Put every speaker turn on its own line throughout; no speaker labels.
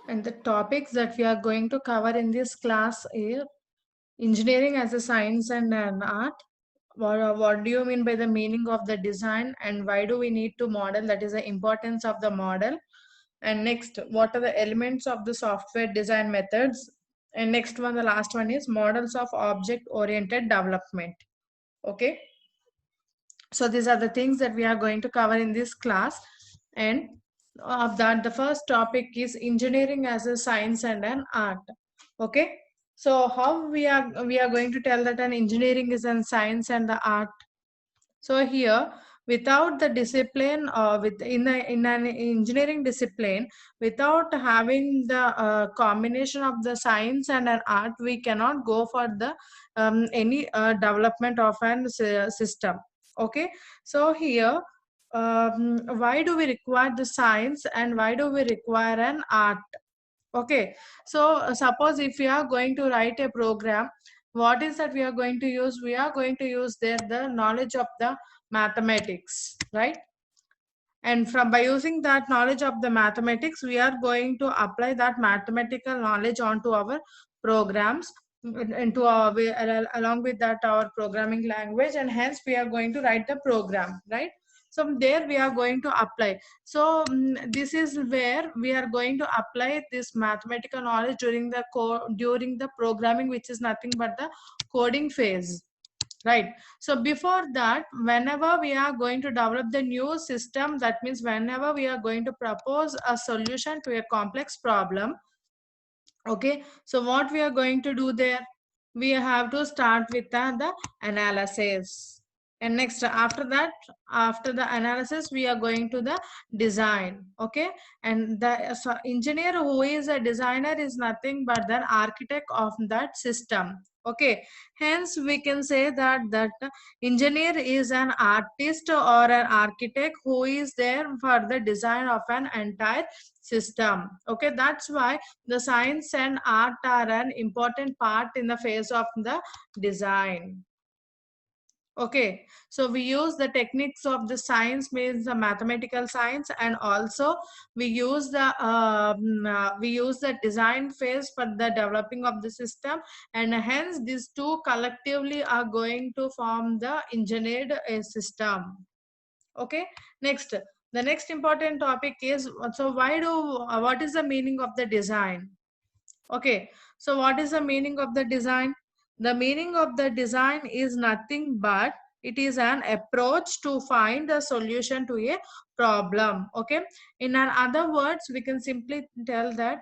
And the topics that we are going to cover in this class is engineering as a science and an art. What do you mean by the meaning of the design, and why do we need to model? That is the importance of the model. And next, what are the elements of the software design methods? And next one, the last one is models of object-oriented development. Okay. So these are the things that we are going to cover in this class. And of that, the first topic is engineering as a science and an art. Okay. So how we are going to tell that an engineering is a science and the art. So here, without the discipline, in an engineering discipline, without having the combination of the science and an art, we cannot go for the any development of an system. Okay, so here, why do we require the science and why do we require an art? Okay, so suppose if we are going to write a program, what is that we are going to use? We are going to use there the knowledge of the mathematics, right? And from by using that knowledge of the mathematics, we are going to apply that mathematical knowledge onto our programs, into our along with that our programming language, and hence we are going to write the program, right? So there we are going to apply. So this is where we are going to apply this mathematical knowledge during the programming, which is nothing but the coding phase, right? So before that, whenever we are going to develop the new system, that means whenever we are going to propose a solution to a complex problem, okay, so what we are going to do there, we have to start with the analysis. And next, after that, after the analysis, we are going to the design. Okay, and the engineer who is a designer is nothing but the architect of that system. Okay, hence we can say that engineer is an artist or an architect who is there for the design of an entire system. Okay, that's why the science and art are an important part in the phase of the design. Okay, so we use the techniques of the science, means the mathematical science, and also we use the design phase for the developing of the system, and hence these two collectively are going to form the engineered system. Okay, next, the next important topic is, so what is the meaning of the design? Okay, so what is the meaning of the design? The meaning of the design is nothing but it is an approach to find a solution to a problem. Okay, in other words, we can simply tell that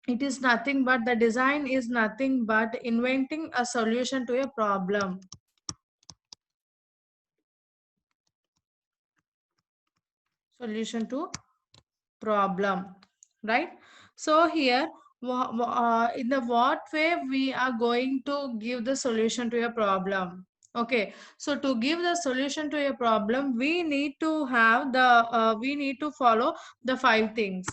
it is nothing but the design is nothing but inventing a solution to a problem. Solution to problem, right? So here, in the what way we are going to give the solution to a problem? Okay, so to give the solution to a problem, we need to have the we need to follow the five things.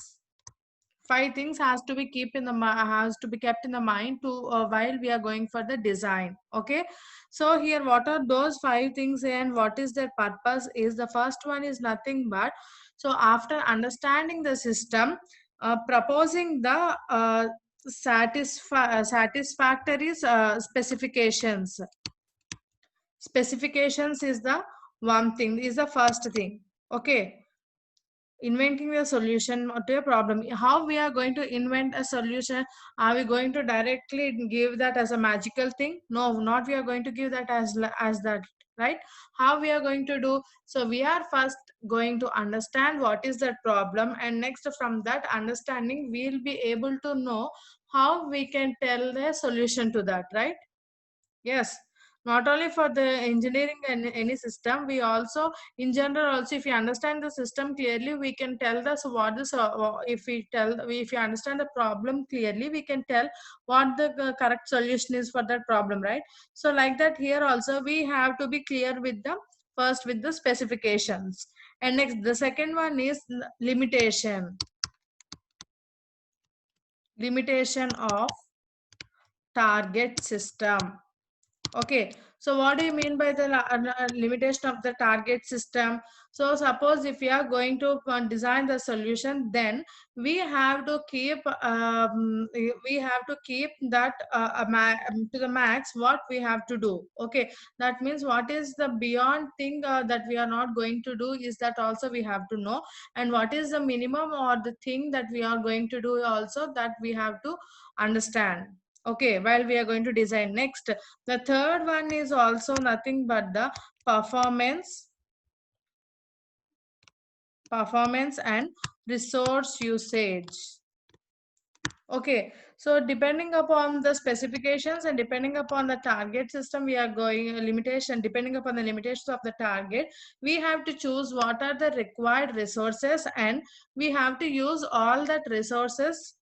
Five things has to be kept in the mind to while we are going for the design. Okay, so here what are those five things and what is their purpose? Is the first one is nothing but, so after understanding the system, proposing the satisfactory specifications. Specifications is the one thing, is the first thing. Okay, inventing the solution to a problem. How we are going to invent a solution? Are we going to directly give that as a magical thing? No, not we are going to give that as that, right? How we are going to do? So we are first going to understand what is that problem, and next from that understanding we will be able to know how we can tell the solution to that, right? Yes, not only for the engineering and any system, we also, in general, also if you understand the system clearly, we can tell us what is. If we understand the problem clearly, we can tell what the correct solution is for that problem, right? So like that, here also we have to be clear with the first with the specifications, and next the second one is limitation. Limitation of target system. Okay, so what do you mean by the limitation of the target system? So suppose if we are going to design the solution, then we have to keep that to the max what we have to do. Okay, that means what is the beyond thing that we are not going to do is that also we have to know, and what is the minimum or the thing that we are going to do also that we have to understand. Okay, while we are going to design. Next, the third one is also nothing but the performance, performance and resource usage. Okay, so depending upon the specifications and depending upon the target system, we are going limitation, depending upon the limitations of the target, we have to choose what are the required resources, and we have to use all that resources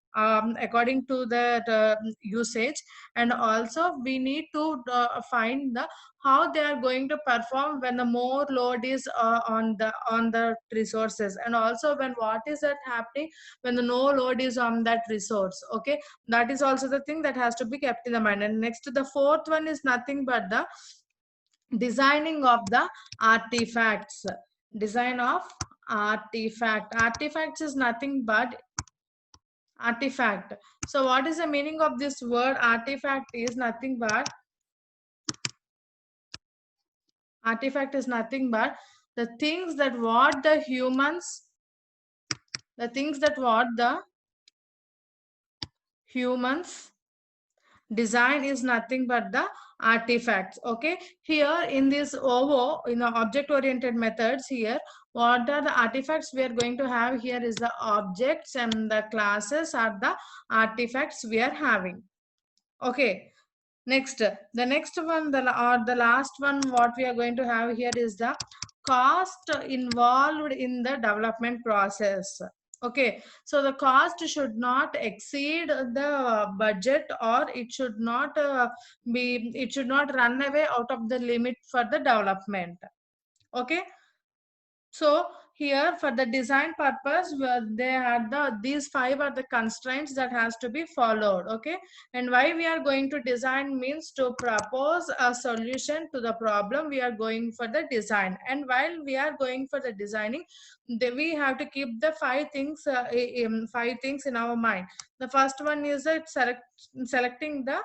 according to the usage. And also we need to find the how they are going to perform when the more load is on the resources, and also when what is that happening when the no load is on that resource. Okay, that is also the thing that has to be kept in the mind. And next, the fourth one is nothing but the designing of the artifacts. Design of artifacts is nothing but artifact. So what is the meaning of this word artifact? Is nothing but artifact is nothing but the things that what the humans, the things that what the humans design is nothing but the artifacts. Okay, here in this OO, in the object oriented methods, here what are the artifacts we are going to have here is the objects, and the classes are the artifacts we are having. Okay, next, the next one, the last one, what we are going to have here is the cost involved in the development process. Okay, so the cost should not exceed the budget, or it should not run away out of the limit for the development. Okay, so here for the design purpose, they had these five are the constraints that has to be followed. Okay, and why we are going to design means to propose a solution to the problem we are going for the design. And while we are going for the designing, we have to keep the five things in our mind. The first one is that selecting the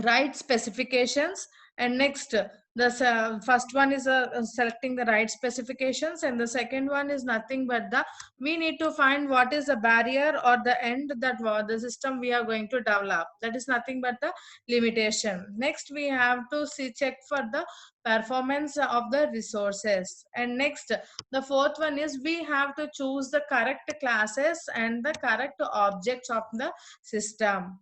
right specifications. And next, the first one is selecting the right specifications, and the second one is nothing but the we need to find what is the barrier or the end that the system we are going to develop, that is nothing but the limitation. Next, we have to check for the performance of the resources. And next, the fourth one is we have to choose the correct classes and the correct objects of the system.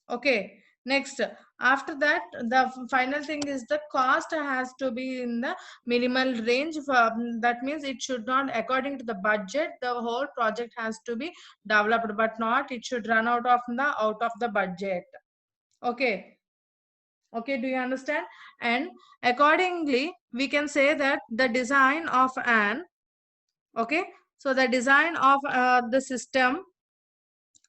Okay, next, after that, the final thing is the cost has to be in the minimal range. That means it should not, according to the budget, the whole project has to be developed, but not it should run out of the budget. Okay, okay, do you understand? And accordingly, we can say that the design of an, okay, so the design of the system,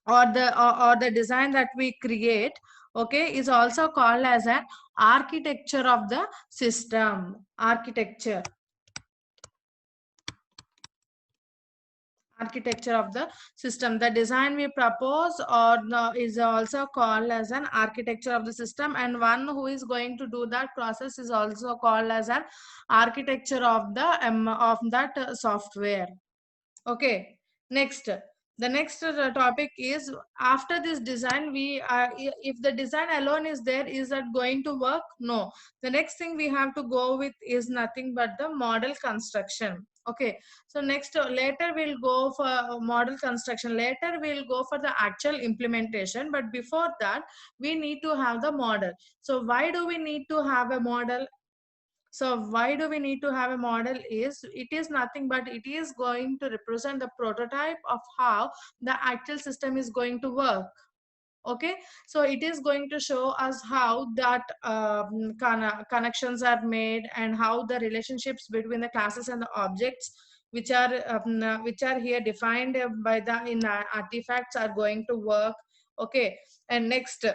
or the design that we create, okay, is also called as an architecture of the system. Architecture of the system, the design we propose or is also called as an architecture of the system, and one who is going to do that process is also called as an architecture of the of that software. Okay, next, the next topic is after this design, if the design alone is there, is that going to work? No. The next thing we have to go with is nothing but the model construction. Okay, so next, later we'll go for model construction. Later we'll go for the actual implementation. But before that, we need to have the model. So why do we need to have a model? So why do we need to have a model is it is nothing but it is going to represent the prototype of how the actual system is going to work. Okay, so it is going to show us how that connections are made, and how the relationships between the classes and the objects which are here defined by the in artifacts are going to work. Okay, and next,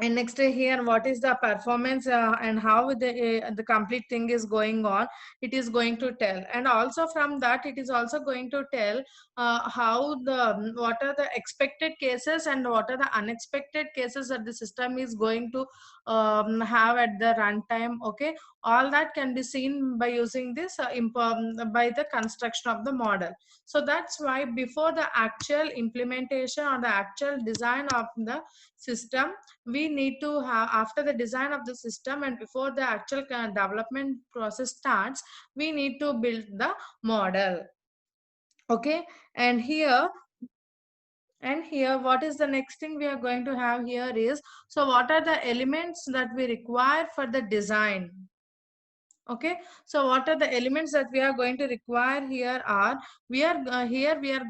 And next here, what is the performance and how the complete thing is going on, it is going to tell. And also from that, it is also going to tell how the what are the expected cases and what are the unexpected cases that the system is going to have at the runtime. Okay, all that can be seen by using this by the construction of the model. So that's why before the actual implementation or the actual design of the system, we need to have, after the design of the system and before the actual development process starts, we need to build the model. Okay, and here, what is the next thing we are going to have here is, so what are the elements that we require for the design? Okay, so what are the elements that we are going to require here are, we are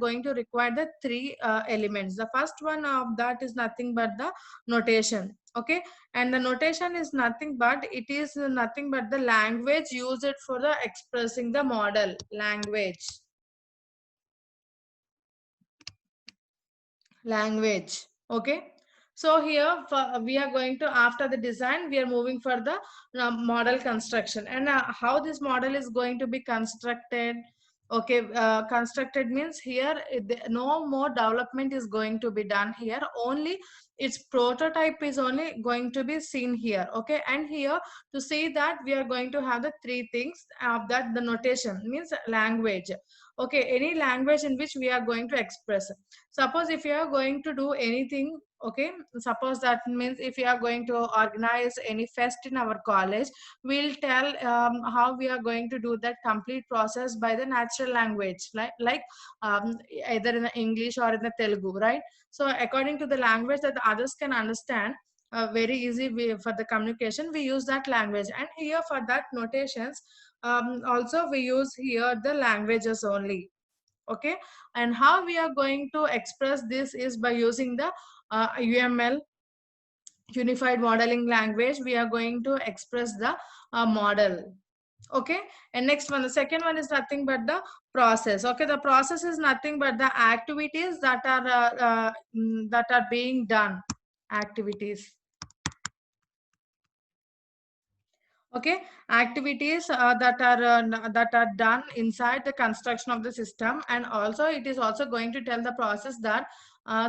going to require the three elements. The first one of that is nothing but the notation. Okay, and the notation is nothing but, it is nothing but the language used for the expressing the model. Language. Okay, so here we are going to, after the design, we are moving for the model construction. And how this model is going to be constructed? Okay, constructed means here no more development is going to be done here, only its prototype is only going to be seen here. Okay, and here to see that, we are going to have the three things of that. The notation means language. Okay, any language in which we are going to express. Suppose if you are going to do anything, okay, suppose that means if you are going to organize any fest in our college, we'll tell how we are going to do that complete process by the natural language, like either in the English or in the Telugu, right? So according to the language that the others can understand, very easy way for the communication, we use that language. And here for that notations, also we use here the languages only. Okay, and how we are going to express this is by using the UML, unified modeling language. We are going to express the model. Okay, and next one, the second one is nothing but the process. Okay, the process is nothing but the activities that are being done. Activities. Okay, activities that are done inside the construction of the system. And also it is also going to tell the process that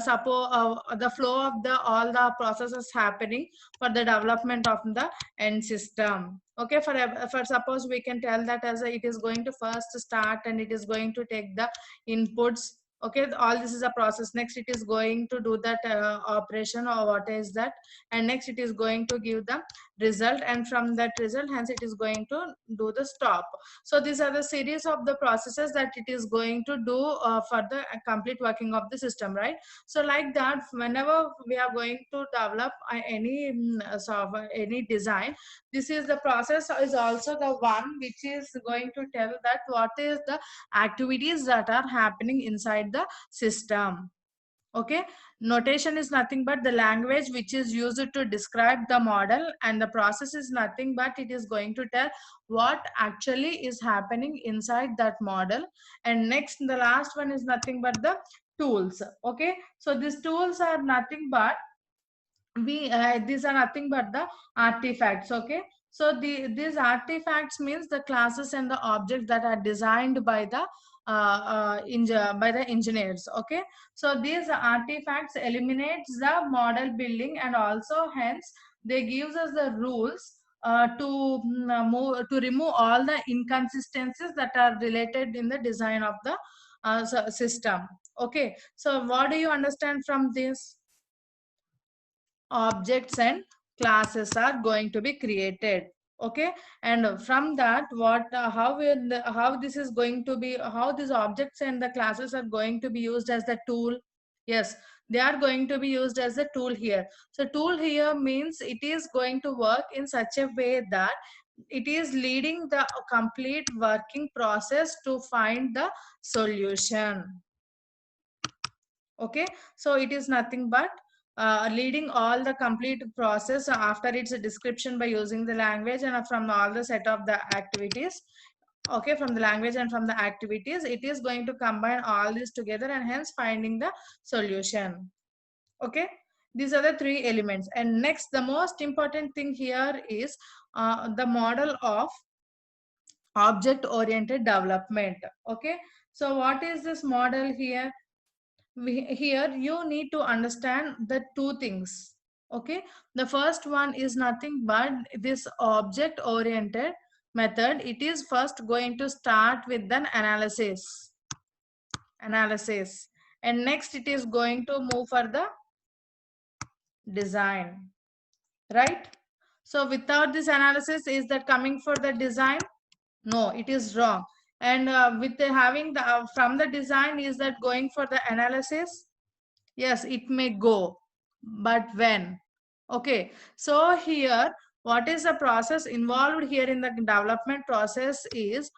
suppose the flow of the all the processes happening for the development of the end system. Okay, for suppose we can tell that as it is going to first start and it is going to take the inputs. Okay, all this is a process. Next it is going to do that operation or what is that, and next it is going to give the result, and from that result, hence it is going to do the stop. So these are the series of the processes that it is going to do for the complete working of the system, right? So like that, whenever we are going to develop any software, any design, this is the process is also the one which is going to tell that what is the activities that are happening inside the system. Okay, notation is nothing but the language which is used to describe the model, and the process is nothing but it is going to tell what actually is happening inside that model. And next, the last one is nothing but the tools. Okay, so these tools are nothing but, we these are nothing but the artifacts. Okay, so these artifacts means the classes and the objects that are designed by the by the engineers. Okay, so these artifacts eliminates the model building, and also hence they gives us the rules to remove all the inconsistencies that are related in the design of the system. Okay, so what do you understand from this? Objects and classes are going to be created. Okay, and from that, what how this is going to be, how these objects and the classes are going to be used as the tool. Yes, they are going to be used as a tool here. So tool here means it is going to work in such a way that it is leading the complete working process to find the solution. Okay, so it is nothing but leading all the complete process after its description by using the language and from all the set of the activities. Okay, from the language and from the activities, it is going to combine all this together and hence finding the solution. Okay, These are the three elements. And next, the most important thing here is the model of object oriented development. Okay, so what is this model here? Here you need to understand the two things. Okay, the first one is nothing but this object oriented method. It is first going to start with an analysis, and next it is going to move for the design, right? So without this analysis, is that coming for the design? No, it is wrong. And with the having the from the design, is that going for the analysis? Yes, it may go, but when? Okay, so here, what is the process involved here in the development process is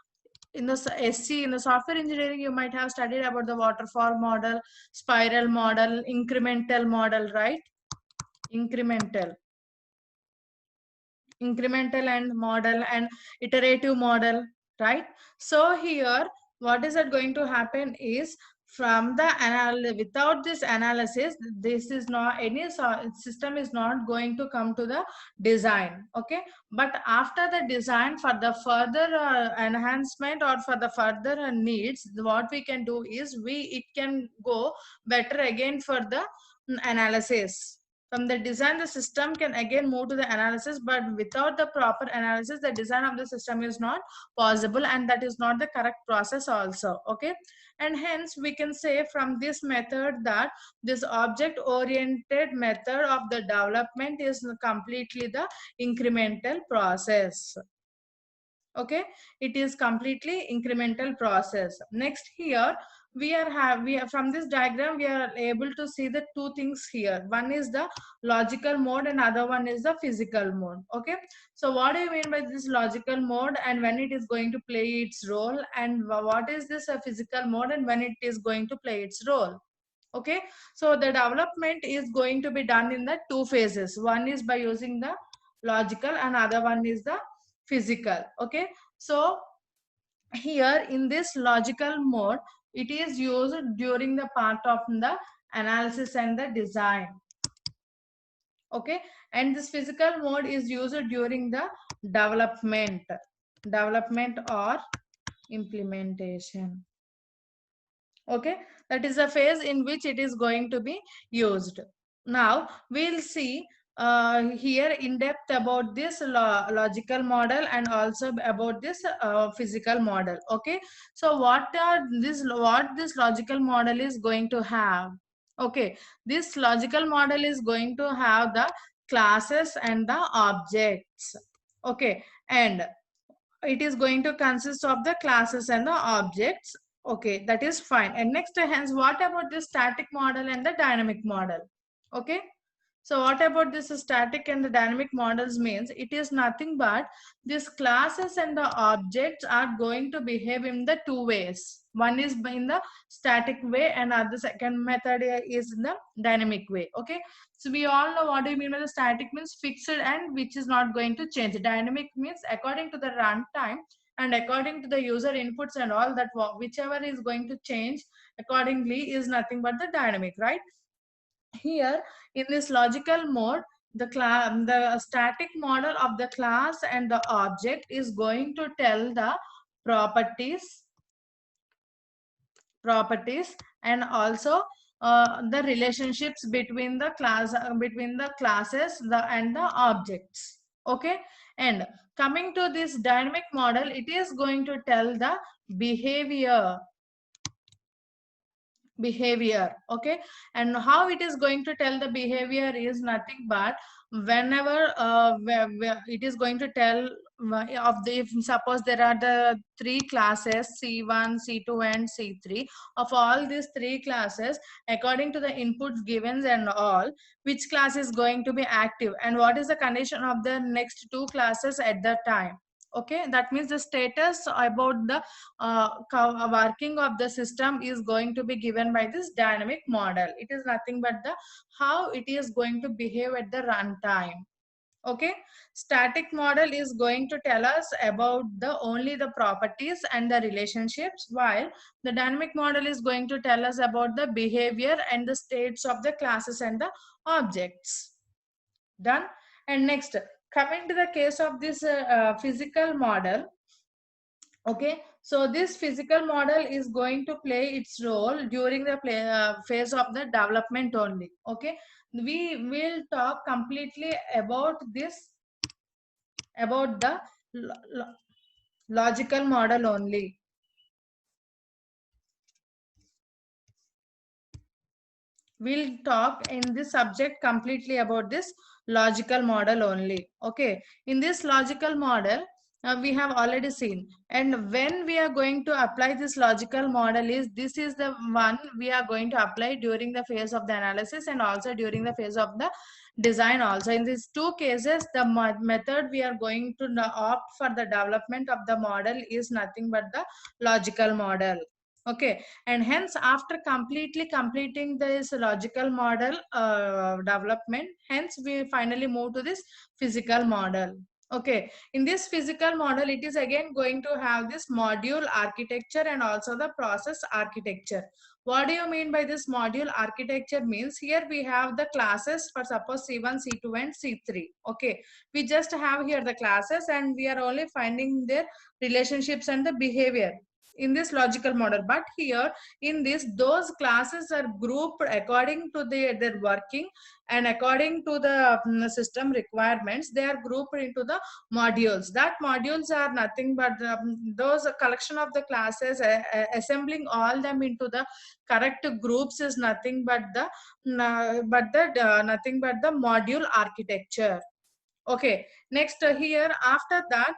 in the SC, in the software engineering, you might have studied about the waterfall model, spiral model, incremental model, right? Incremental and model and iterative model, right? So here, what is it going to happen is from the without this analysis, this is not any system is not going to come to the design. Okay, but after the design, for the further enhancement or for the further needs, what we can do is it can go better again for the analysis. From the design, the system can again move to the analysis, but without the proper analysis, the design of the system is not possible, and that is not the correct process also. Okay, and hence we can say from this method that this object oriented method of the development is completely the incremental process. Okay, it is completely incremental process. Next, here we are from this diagram we are able to see the two things here. One is the logical mode and other one is the physical mode. Okay, so what do you mean by this logical mode and when it is going to play its role, and what is this physical mode and when it is going to play its role? Okay, so the development is going to be done in the two phases. One is by using the logical and other one is the physical. Okay, so here in this logical mode, it is used during the part of the analysis and the design. Okay, and this physical mode is used during the development or implementation. Okay, that is a phase in which it is going to be used. Now we'll see here in depth about this logical model and also about this physical model. Okay, so what this logical model is going to have? Okay, this logical model is going to have the classes and the objects. Okay, and it is going to consist of the classes and the objects. Okay, that is fine. And next, hence, what about the static model and the dynamic model? Okay, so what about this static and the dynamic models means it is nothing but these classes and the objects are going to behave in the two ways. One is in the static way and the second method is in the dynamic way. Okay, so we all know what do you mean by the static means fixed and which is not going to change. Dynamic means according to the runtime and according to the user inputs and all that, whichever is going to change accordingly is nothing but the dynamic, right? Here in this logical mode, the static model of the class and the object is going to tell the properties and also the relationships between the classes and the objects. Okay, and coming to this dynamic model, it is going to tell the behavior. Okay, and how it is going to tell the behavior is nothing but whenever where it is going to tell of the, if suppose there are the three classes C1, C2 and C3, of all these three classes, according to the inputs given and all, which class is going to be active and what is the condition of the next two classes at that time. Okay, that means the status about the working of the system is going to be given by this dynamic model. It is nothing but the how it is going to behave at the runtime. Okay, static model is going to tell us about the only the properties and the relationships, while the dynamic model is going to tell us about the behavior and the states of the classes and the objects. Done. And next, coming to the case of this physical model. Okay, so this physical model is going to play its role during the phase of the development only. Okay, we will talk completely about this, about the logical model only. We'll talk in this subject completely about this logical model only. Okay, in this logical model, we have already seen, and when we are going to apply this logical model is, this is the one we are going to apply during the phase of the analysis and also during the phase of the design also. In these two cases, the method we are going to opt for the development of the model is nothing but the logical model. Okay, and hence after completely completing this logical model development, hence we finally move to this physical model. Okay, in this physical model, it is again going to have this module architecture and also the process architecture. What do you mean by this module architecture? Means here we have the classes for suppose C1, C2 and C3. Okay, we just have here the classes and we are only finding their relationships and the behavior in this logical model. But here in this, those classes are grouped according to their working and according to the system requirements. They are grouped into the modules. That modules are nothing but those collection of the classes, assembling all them into the correct groups is nothing but the nothing but the module architecture. Okay, next here after that,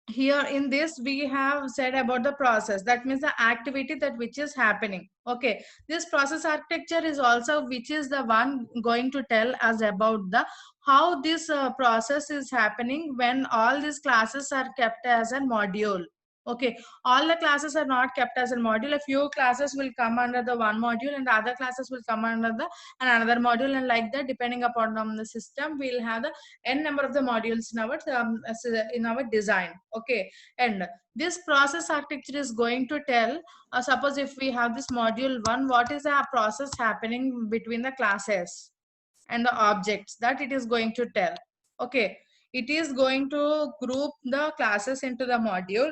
here in this we have said about the process, that means the activity that which is happening. Okay, this process architecture is also which is the one going to tell us about the how this process is happening when all these classes are kept as a module. Okay, all the classes are not kept as a module. A few classes will come under the one module and the other classes will come under the another module, and like that depending upon the system we'll have the n number of the modules in our design. Okay, and this process architecture is going to tell, suppose if we have this module 1, what is the process happening between the classes and the objects, that it is going to tell. Okay, it is going to group the classes into the module,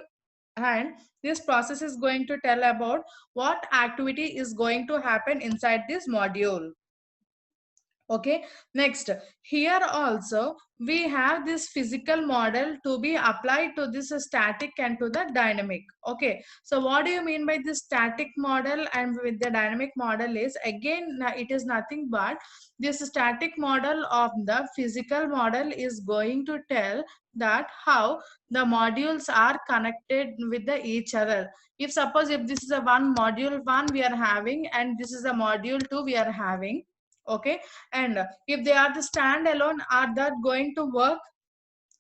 and this process is going to tell about what activity is going to happen inside this module. Okay, next, here also we have this physical model to be applied to this static and to the dynamic. Okay, so what do you mean by this static model and with the dynamic model is, again it is nothing but this static model of the physical model is going to tell that how the modules are connected with the each other. If suppose if this is a one module 1 we are having and this is a module 2 we are having. Okay, and if they are the standalone, are that going to work?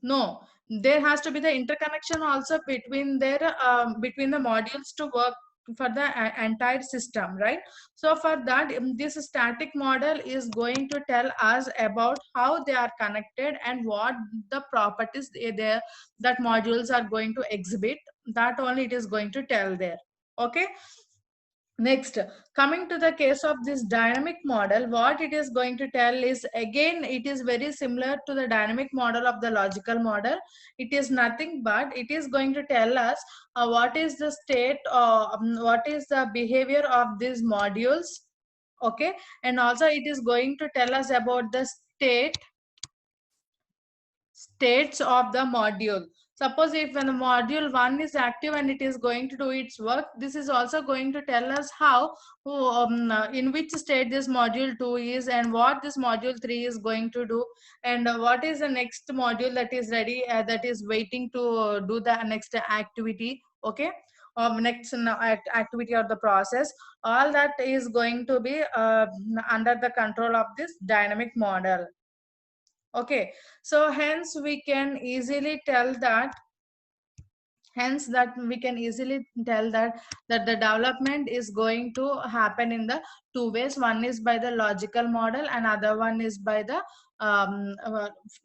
No, there has to be the interconnection also between their between the modules to work for the entire system, right? So for that, this static model is going to tell us about how they are connected and what the properties there that modules are going to exhibit. That only it is going to tell there. Okay, next, coming to the case of this dynamic model, what it is going to tell is, again it is very similar to the dynamic model of the logical model. It is nothing but it is going to tell us what is the state, what is the behavior of these modules. Okay, and also it is going to tell us about the states of the module. Suppose if when the module 1 is active and it is going to do its work, this is also going to tell us how in which state this module 2 is and what this module 3 is going to do, and what is the next module that is ready, that is waiting to do the next activity. Okay, next activity or the process, all that is going to be under the control of this dynamic model. Okay, so hence we can easily tell that the development is going to happen in the two ways. One is by the logical model and other one is by the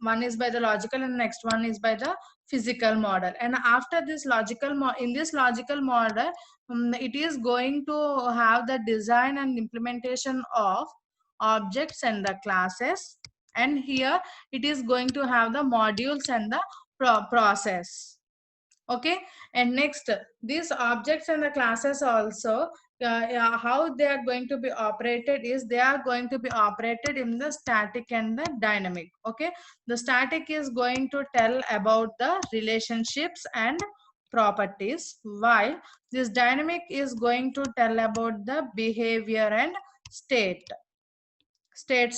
one is by the logical and next one is by the physical model. And after this in this logical model, it is going to have the design and implementation of objects and the classes, and here it is going to have the modules and the process. Okay, and next these objects and the classes also, how they are going to be operated is they are going to be operated in the static and the dynamic. Okay, the static is going to tell about the relationships and properties, while this dynamic is going to tell about the behavior and states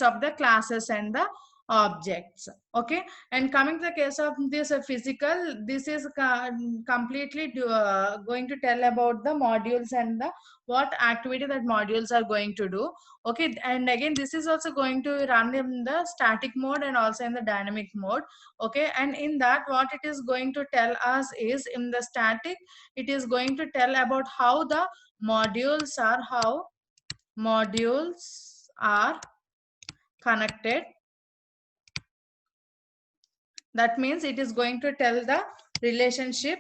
of the classes and the objects. Okay, and coming to the case of this physical, this is completely going to tell about the modules and the what activity that modules are going to do. Okay, and again this is also going to run in the static mode and also in the dynamic mode. Okay, and in that what it is going to tell us is, in the static it is going to tell about how the modules are connected. That means it is going to tell the relationship.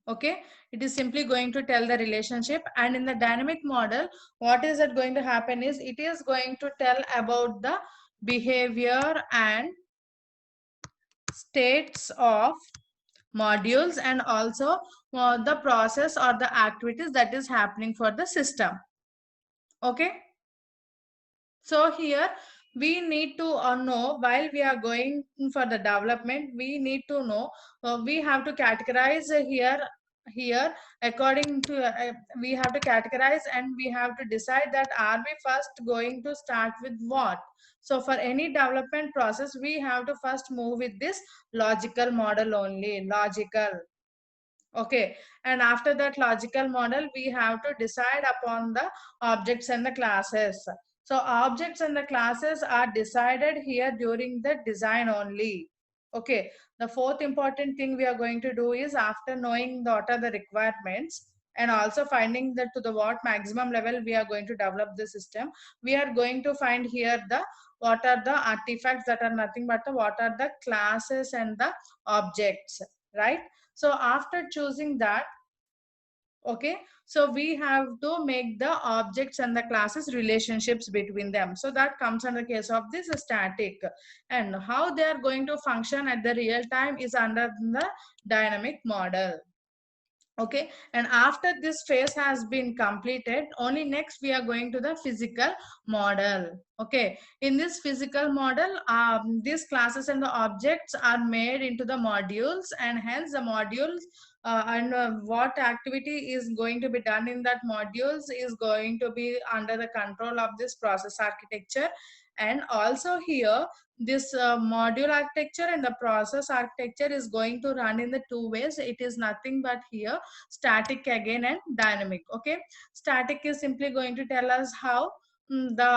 Okay, it is simply going to tell the relationship. And in the dynamic model, what is it going to happen is it is going to tell about the behavior and states of modules, and also the process or the activities that is happening for the system. Okay, so here we need to know, while we are going for the development, we need to know, we have to categorize here according to we have to categorize and we have to decide that are we first going to start with what. So for any development process we have to first move with this logical model only, logical. Okay, and after that logical model, we have to decide upon the objects and the classes. So objects and the classes are decided here during the design only. Okay, the fourth important thing we are going to do is, after knowing what are the requirements and also finding that to the what maximum level we are going to develop the system, we are going to find here the what are the artifacts that are nothing but the what are the classes and the objects, right? So after choosing that, okay, so we have to make the objects and the classes relationships between them. So that comes under the case of this static, and how they are going to function at the real time is under the dynamic model. Okay, and after this phase has been completed, only next we are going to the physical model. Okay, in this physical model, these classes and the objects are made into the modules, and hence the modules and what activity is going to be done in that modules is going to be under the control of this process architecture. And also here this module architecture and the process architecture is going to run in the two ways. It is nothing but here static again and dynamic. Okay, static is simply going to tell us how the